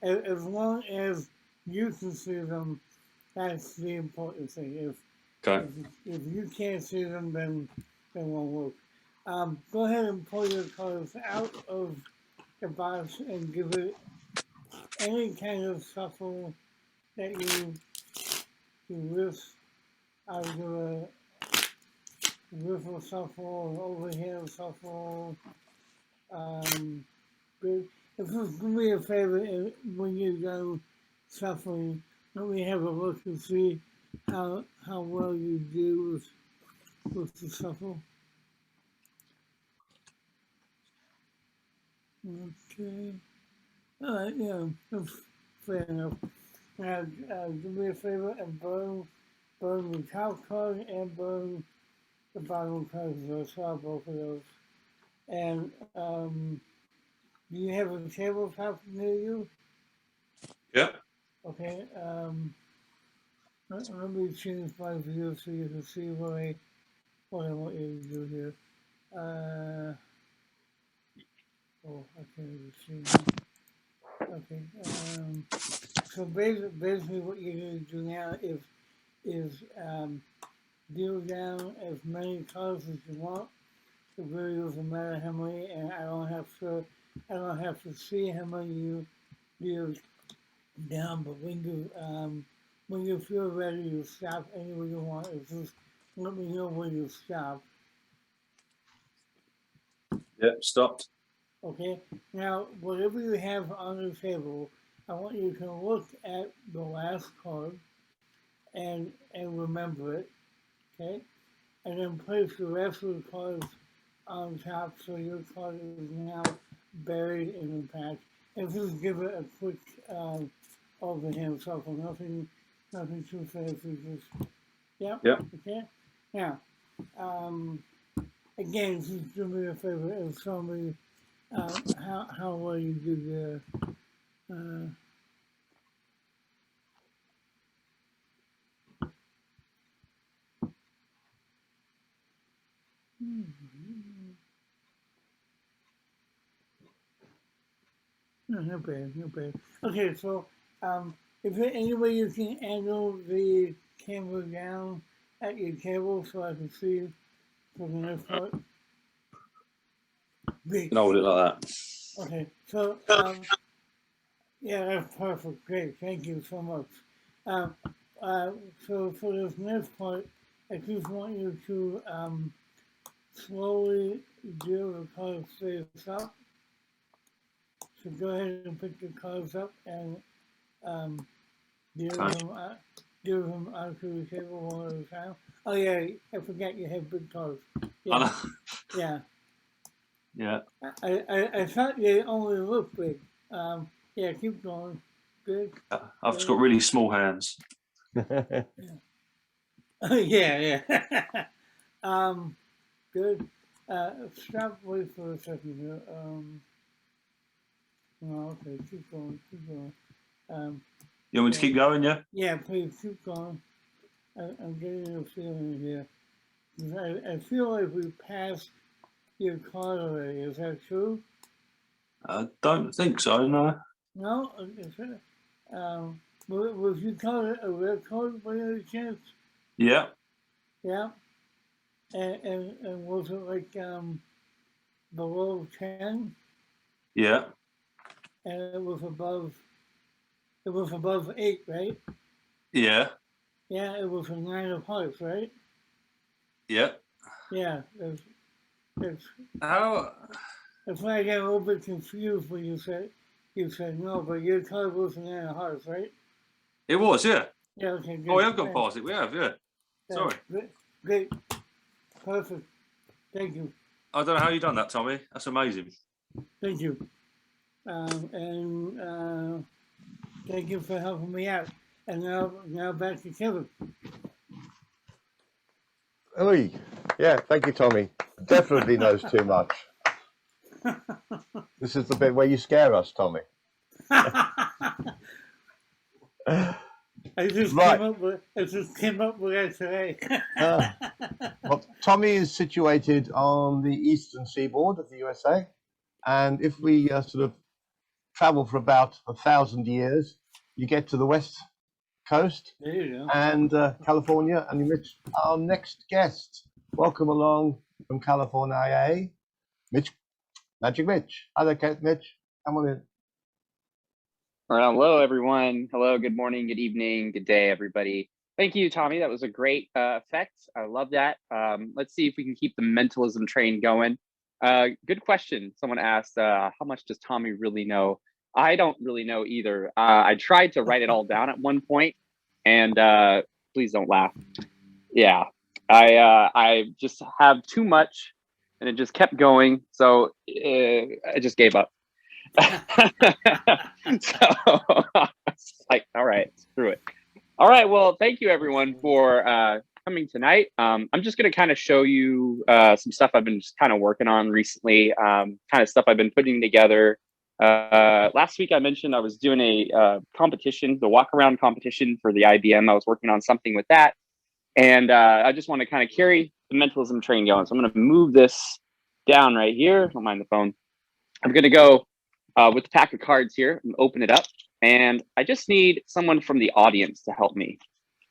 Speaker 10: As long as you can see them, that's the important thing.
Speaker 11: Okay.
Speaker 10: If you can't see them, then they won't work. Go ahead and pull your cards out of the box and give it any kind of shuffle that you wish. Either a riffle shuffle, an overhand shuffle. Good. If you do me a favor, when you're done shuffling, let me have a look and see how well you do with the shuffle. Okay. All right, yeah, that's fair enough. Now, do me a favor and burn the top card and burn the bottom card. So I saw both of those. And do you have a tabletop near you?
Speaker 11: Yeah.
Speaker 10: Okay. Let me change my view so you can see what I want you to do here. Oh, I can't even see now. Okay. So basically, what you're going to do now is deal down as many cards as you want. It really doesn't matter how many, and I don't have to see how many you deal down. But when you feel ready, you stop anywhere you want. It's just let me know when you stop.
Speaker 11: Yep. Stopped.
Speaker 10: Okay. Now, whatever you have on the table, I want you to look at the last card and remember it. Okay. And then place the rest of the cards on top so your card is now buried in the pack. And just give it a quick overhand shuffle. Nothing too fancy. Just yep. Okay. Now, again, just do me a favor and show me how well you did there. No, not bad, not bad. Okay, so is there any way you can angle the camera down at your table so I can see for the next part? Great.
Speaker 11: Can hold it like that.
Speaker 10: Okay, so yeah, that's perfect. Great, thank you so much. So for this next part, I just want you to slowly deal the cards face up. So go ahead and pick the cards up and deal them onto the table one at a time. Oh yeah, I forgot you have big cards. Yeah, yeah.
Speaker 11: Yeah.
Speaker 10: I thought they only looked big. Yeah, keep going. Good.
Speaker 11: I've just got really small hands.
Speaker 10: Yeah. Yeah. Good. Stop. Wait for a second here. No, okay. Keep going.
Speaker 11: You want me to keep going? Yeah.
Speaker 10: Yeah, please keep going. I'm getting a feeling here. I feel like we passed your card already. Is that true?
Speaker 11: I don't think so. No.
Speaker 10: No. Was your card a red card by any chance?
Speaker 11: Yeah.
Speaker 10: Yeah. And was it like below 10?
Speaker 11: Yeah.
Speaker 10: And it was above 8, right?
Speaker 11: Yeah.
Speaker 10: Yeah, it was a 9 of hearts, right?
Speaker 11: Yeah.
Speaker 10: Yeah, it's
Speaker 11: How?
Speaker 10: that's why I got a little bit confused when you said no, but your card was a 9 of hearts, right?
Speaker 11: It was, yeah.
Speaker 10: Yeah, okay, good.
Speaker 11: Oh, we have gone
Speaker 10: Yeah,
Speaker 11: past it. We have, yeah.
Speaker 10: yeah,
Speaker 11: Sorry.
Speaker 10: great, perfect. Thank you,
Speaker 11: I don't know how you done that, Tommy. That's amazing.
Speaker 10: thank you, and thank you for helping me out. And now back to Kevin.
Speaker 1: Oy. Yeah, thank you, Tommy. Definitely knows too much. This is the bit where you scare us, Tommy.
Speaker 10: I just
Speaker 1: Right.
Speaker 10: came up with that today.
Speaker 1: Well, Tommy is situated on the eastern seaboard of the USA, and if we sort of travel for about 1,000 years, you get to the west coast
Speaker 10: There you go.
Speaker 1: and California, and you meet our next guest. Welcome along from California, Mitch, Magic Mitch. Hi there, Mitch. Come on in.
Speaker 12: All right, hello, everyone. Hello, good morning, good evening, good day, everybody. Thank you, Tommy. That was a great effect. I love that. Let's see if we can keep the mentalism train going. Good question. Someone asked, how much does Tommy really know? I don't really know either. I tried to write it all down at one point, and please don't laugh. Yeah, I just have too much, and it just kept going. So I just gave up. So like, all right, screw it. All right, well, thank you everyone for coming tonight. I'm just going to kind of show you some stuff I've been just kind of working on recently, kind of stuff I've been putting together. Last week I mentioned I was doing a competition, the walk around competition for the IBM. I was working on something with that, and I just want to kind of carry the mentalism train going. So I'm going to move this down right here. Don't mind the phone. I'm going to go with the pack of cards here and open it up. And I just need someone from the audience to help me,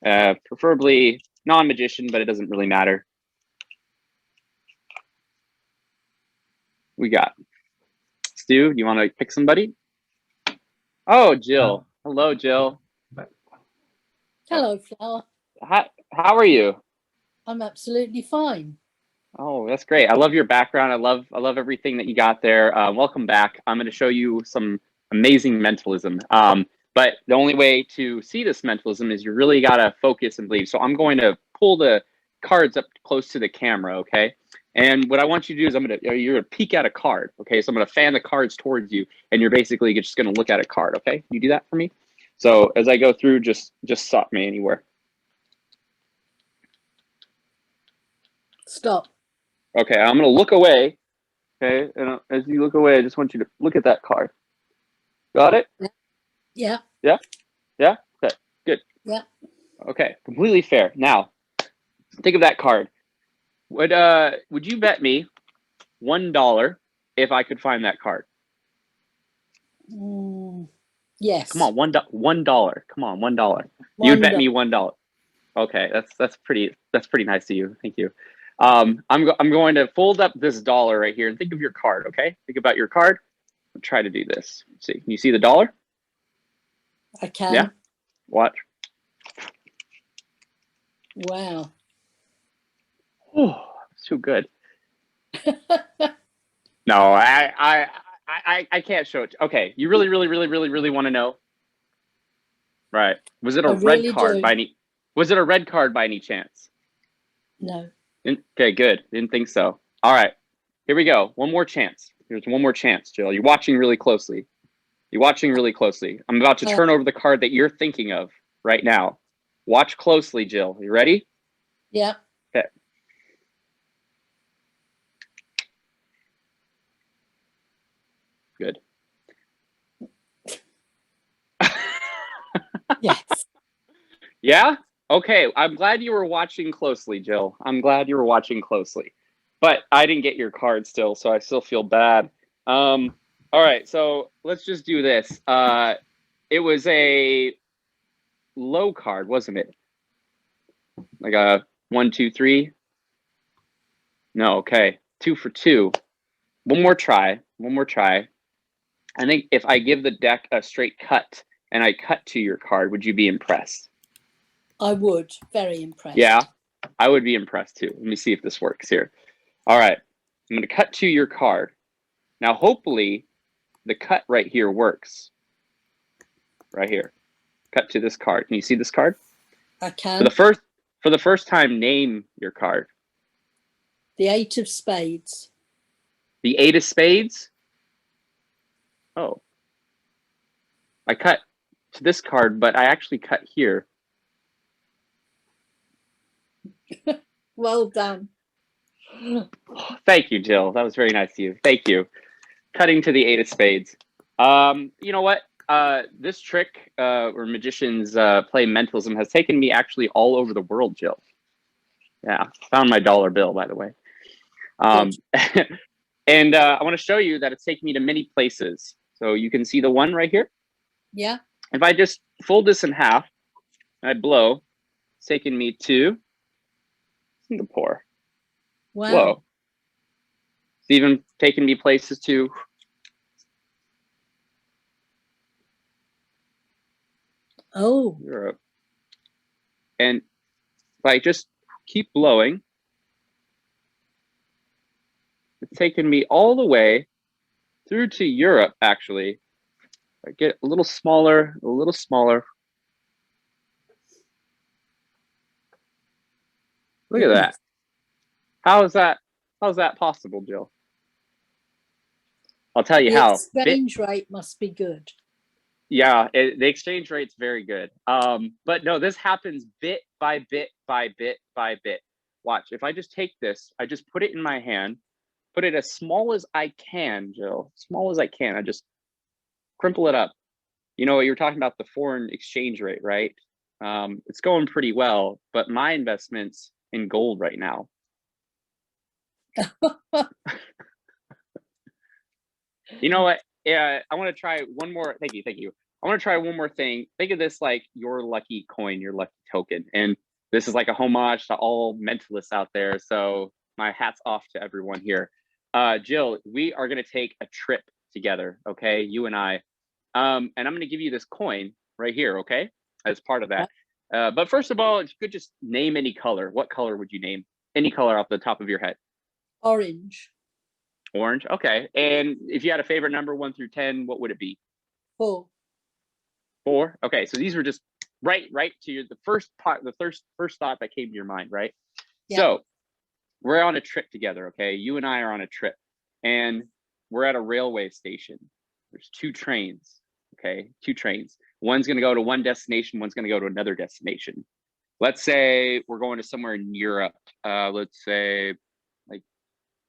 Speaker 12: preferably non-magician, but it doesn't really matter. We got Stu. Do you want to pick somebody? Oh, Jill. Hello, Jill.
Speaker 3: Hello, Flower.
Speaker 12: How are you?
Speaker 3: I'm absolutely fine.
Speaker 12: Oh, that's great. I love your background. I love everything that you got there. Welcome back. I'm going to show you some amazing mentalism. But the only way to see this mentalism is you really got to focus and believe. So I'm going to pull the cards up close to the camera, okay? And what I want you to do is you're going to peek at a card, okay? So I'm going to fan the cards towards you, and you're basically just going to look at a card, okay? Can you do that for me? So as I go through, just stop me anywhere.
Speaker 3: Stop.
Speaker 12: Okay, I'm going to look away. Okay, and as you look away, I just want you to look at that card. Got it?
Speaker 3: Yeah.
Speaker 12: Yeah? Yeah? Okay, good.
Speaker 3: Yeah.
Speaker 12: Okay, completely fair. Now, think of that card. Would you bet me $1 if I could find that card?
Speaker 3: Yes.
Speaker 12: Come on, $1. Come on, $1. You would bet me $1. Okay, that's pretty nice of you. Thank you. I'm going to fold up this dollar right here and think of your card, okay? Think about your card. I'll try to do this. Let's see. Can you see the dollar?
Speaker 3: I can.
Speaker 12: Yeah. Watch.
Speaker 3: Wow.
Speaker 12: Oh, it's too good. No, I can't show it. Okay, you really want to know? Right. Was it a red card by any? Was it a red card by any chance?
Speaker 3: No.
Speaker 12: Okay, good. Didn't think so. All right, here we go. One more chance. Here's one more chance, Jill. You're watching really closely. You're watching really closely. I'm about to turn over the card that you're thinking of right now. Watch closely, Jill. You ready?
Speaker 3: Yeah.
Speaker 12: Okay. Good.
Speaker 3: Yes.
Speaker 12: Yeah? Okay, I'm glad you were watching closely, Jill. I'm glad you were watching closely. But I didn't get your card still, so I still feel bad. All right, so let's just do this. It was a low card, wasn't it? Like a 1, 2, 3? No, okay. 2 for 2. One more try. I think if I give the deck a straight cut and I cut to your card, would you be impressed?
Speaker 3: I would. Very impressed.
Speaker 12: Yeah, I would be impressed too. Let me see if this works here. All right, I'm going to cut to your card. Now, hopefully, the cut right here works. Right here. Cut to this card. Can you see this card?
Speaker 3: I can.
Speaker 12: For the first time, name your card.
Speaker 3: The 8 of spades.
Speaker 12: The 8 of spades? Oh. I cut to this card, but I actually cut here.
Speaker 3: Well done.
Speaker 12: Thank you, Jill. That was very nice of you. Thank you. Cutting to the 8 of spades. You know what? This trick where magicians play mentalism has taken me actually all over the world, Jill. Yeah, found my dollar bill, by the way. And I want to show you that it's taken me to many places. So you can see the one right here.
Speaker 3: Yeah.
Speaker 12: If I just fold this in half, and I blow, it's taken me to Singapore.
Speaker 3: Wow.
Speaker 12: Whoa. It's even taken me places to Europe. And if I just keep blowing, it's taken me all the way through to Europe, actually. I get a little smaller, a little smaller. Look at that. How's that possible, Jill? I'll tell you
Speaker 3: the
Speaker 12: how.
Speaker 3: exchange rate must be good.
Speaker 12: Yeah, the exchange rate's very good. But no, this happens bit by bit by bit by bit. Watch, if I just take this, I just put it in my hand, put it as small as I can, Jill, small as I can. I just crimple it up. You know, you're talking about the foreign exchange rate, right? It's going pretty well, but my investment's in gold right now. You know what? Yeah, I want to try one more. Thank you. I want to try one more thing. Think of this like your lucky coin, your lucky token. And this is like a homage to all mentalists out there. So my hat's off to everyone here. Jill, we are going to take a trip together, okay? You and I. And I'm going to give you this coin right here, okay? As part of that. But first of all, if you could just name any color. What color would you name? Any color off the top of your head.
Speaker 3: Orange.
Speaker 12: Orange, okay. And if you had a favorite number 1 through 10, what would it be?
Speaker 3: 4.
Speaker 12: 4. Okay, so these were just right to your the first thought that came to your mind, right?
Speaker 3: Yeah.
Speaker 12: So we're on a trip together, okay? You and I are on a trip, and we're at a railway station. There's 2 trains, okay? 2 trains. One's going to go to one destination. One's going to go to another destination. Let's say we're going to somewhere in Europe. Let's say like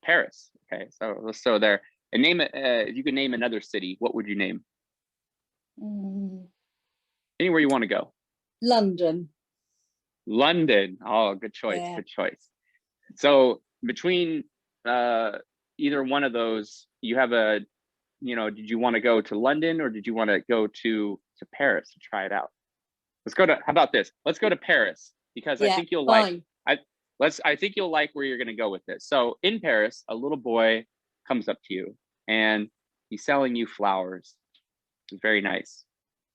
Speaker 12: Paris. Okay, so let's go there and name it. If you could name another city, what would you name? Anywhere you want to go.
Speaker 3: London.
Speaker 12: London. Oh, good choice.
Speaker 3: Yeah.
Speaker 12: Good choice. So between either one of those, you have a, did you want to go to London or did you want to go to Paris to try it out? Let's go to, how about this? Let's go to Paris because I think you'll like, I think you'll like where you're going to go with this. So in Paris, a little boy comes up to you and he's selling you flowers. It's very nice.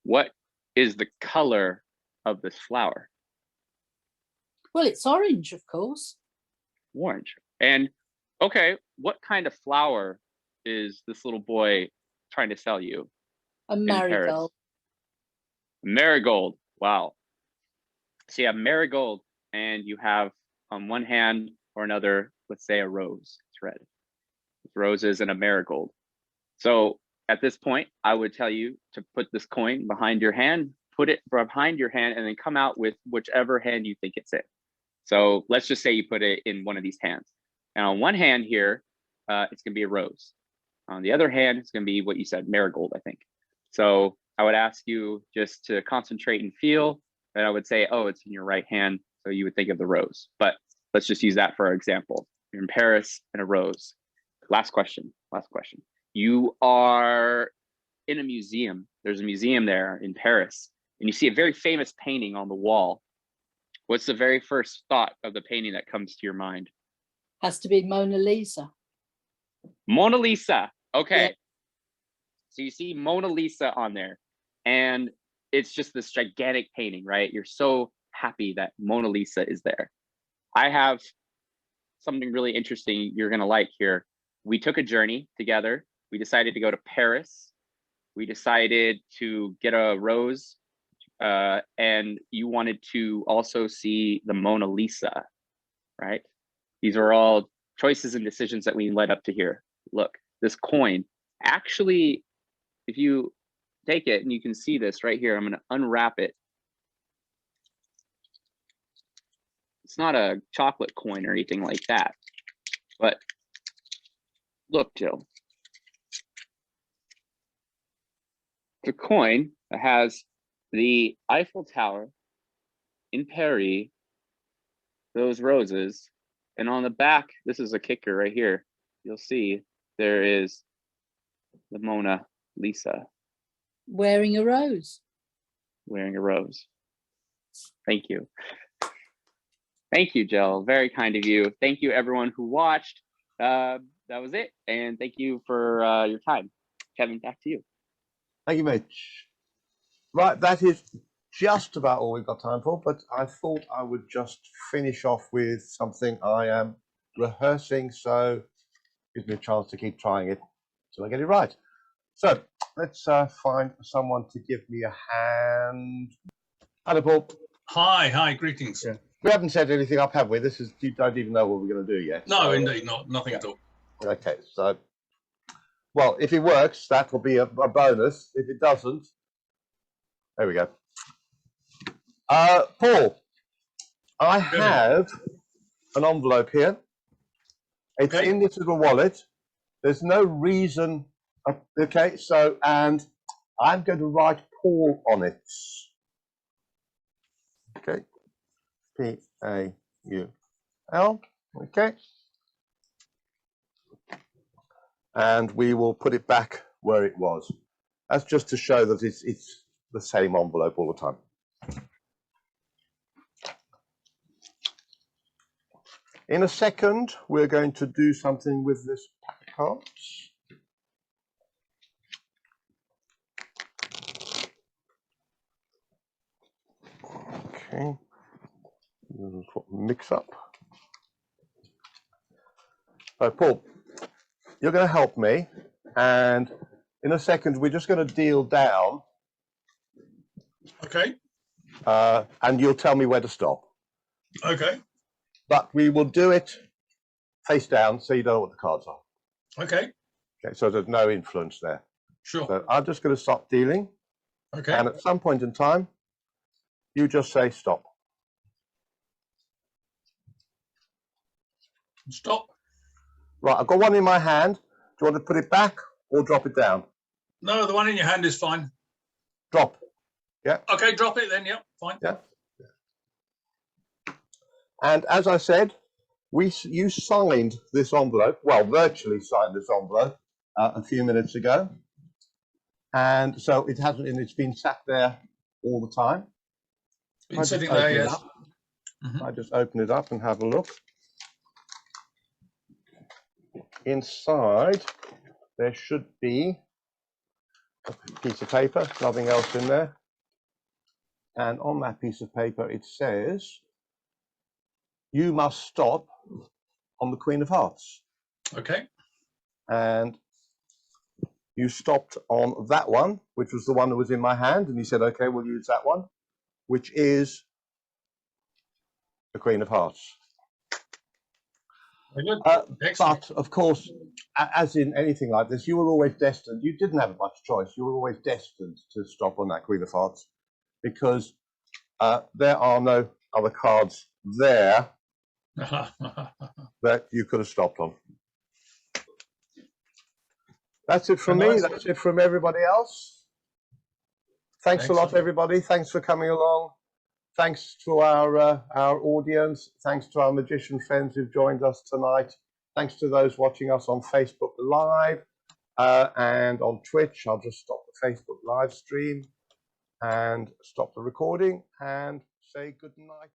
Speaker 12: What is the color of this flower?
Speaker 3: Well, it's orange, of course.
Speaker 12: Orange. And okay, what kind of flower is this little boy trying to sell you?
Speaker 3: A marigold.
Speaker 12: Marigold. Wow. So you have marigold and you have on one hand or another, let's say a rose. It's red. It's roses and a marigold. So at this point, I would tell you to put this coin behind your hand, put it behind your hand, and then come out with whichever hand you think it's in. So let's just say you put it in one of these hands. And on one hand here, it's going to be a rose. On the other hand, it's going to be what you said, marigold, I think. So I would ask you just to concentrate and feel. And I would say, oh, it's in your right hand. So you would think of the rose. But let's just use that for our example. You're in Paris and a rose. Last question. You are in a museum. There's a museum there in Paris. And you see a very famous painting on the wall. What's the very first thought of the painting that comes to your mind?
Speaker 3: Has to be Mona Lisa.
Speaker 12: Mona Lisa. Okay.
Speaker 3: Yeah.
Speaker 12: So you see Mona Lisa on there. And it's just this gigantic painting, right? You're so happy that Mona Lisa is there. I have something really interesting you're going to like here. We took a journey together. We decided to go to Paris. We decided to get a rose, and you wanted to also see the Mona Lisa, right? These are all choices and decisions that we led up to here. Look, this coin, actually, if you take it, and you can see this right here, I'm going to unwrap it. It's not a chocolate coin or anything like that, but look, Jill. It's a coin that has the Eiffel Tower in Paris, those roses, and on the back, this is a kicker right here. You'll see there is the Mona Lisa
Speaker 3: Wearing a rose.
Speaker 12: wearing a rose. Thank you. Thank you, Jill. Very kind of you. Thank you, everyone who watched. That was it. And thank you for your time. Kevin, back to you.
Speaker 1: Thank you, Mitch. Right, that is just about all we've got time for, but I thought I would just finish off with something I am rehearsing, so gives me a chance to keep trying it till I get it right. So let's find someone to give me a hand. Hello, Paul.
Speaker 13: Hi, greetings.
Speaker 1: Yeah. We haven't set anything up, have we? This is, you don't even know what we're going to do yet.
Speaker 13: No,
Speaker 1: so,
Speaker 13: indeed, nothing at all.
Speaker 1: Okay, so, well, if it works, that will be a bonus. If it doesn't, there we go. Paul, I have an envelope here. It's in this little wallet. There's no reason. Okay, so, and I'm going to write Paul on it. Okay, P-A-U-L. Okay. And we will put it back where it was. That's just to show that it's the same envelope all the time. In a second, we're going to do something with this pack of cards. Okay, mix up. So, Paul, you're going to help me, and in a second, we're just going to deal down.
Speaker 13: Okay.
Speaker 1: And you'll tell me where to stop.
Speaker 13: Okay.
Speaker 1: But we will do it face down, so you don't know what the cards are.
Speaker 13: Okay.
Speaker 1: Okay, so there's no influence there.
Speaker 13: Sure.
Speaker 1: So I'm just going to stop dealing.
Speaker 13: Okay.
Speaker 1: And at some point in time, you just say stop.
Speaker 13: Stop.
Speaker 1: Right, I've got one in my hand. Do you want to put it back or drop it down?
Speaker 13: No, the one in your hand is fine.
Speaker 1: Drop. Yeah.
Speaker 13: Okay, drop it then. Yep, fine.
Speaker 1: Yeah. And as I said, you signed this envelope, well, virtually signed this envelope a few minutes ago. And so it hasn't, and it's been sat there all the time.
Speaker 13: Been sitting there, yes.
Speaker 1: I just open it up and have a look. Inside, there should be a piece of paper, nothing else in there. And on that piece of paper, it says, you must stop on the Queen of Hearts.
Speaker 13: Okay.
Speaker 1: And you stopped on that one, which was the one that was in my hand. And you said, okay, we'll use that one, which is the Queen of Hearts.
Speaker 13: Very good.
Speaker 1: But of course, as in anything like this, you were always destined. You didn't have much choice. You were always destined to stop on that Queen of Hearts because there are no other cards there that you could have stopped on. That's it from me. That's it from everybody else. Thanks a lot, everybody. Thanks for coming along. Thanks to our audience. Thanks to our magician friends who've joined us tonight. Thanks to those watching us on Facebook Live and on Twitch. I'll just stop the Facebook live stream and stop the recording and say good night.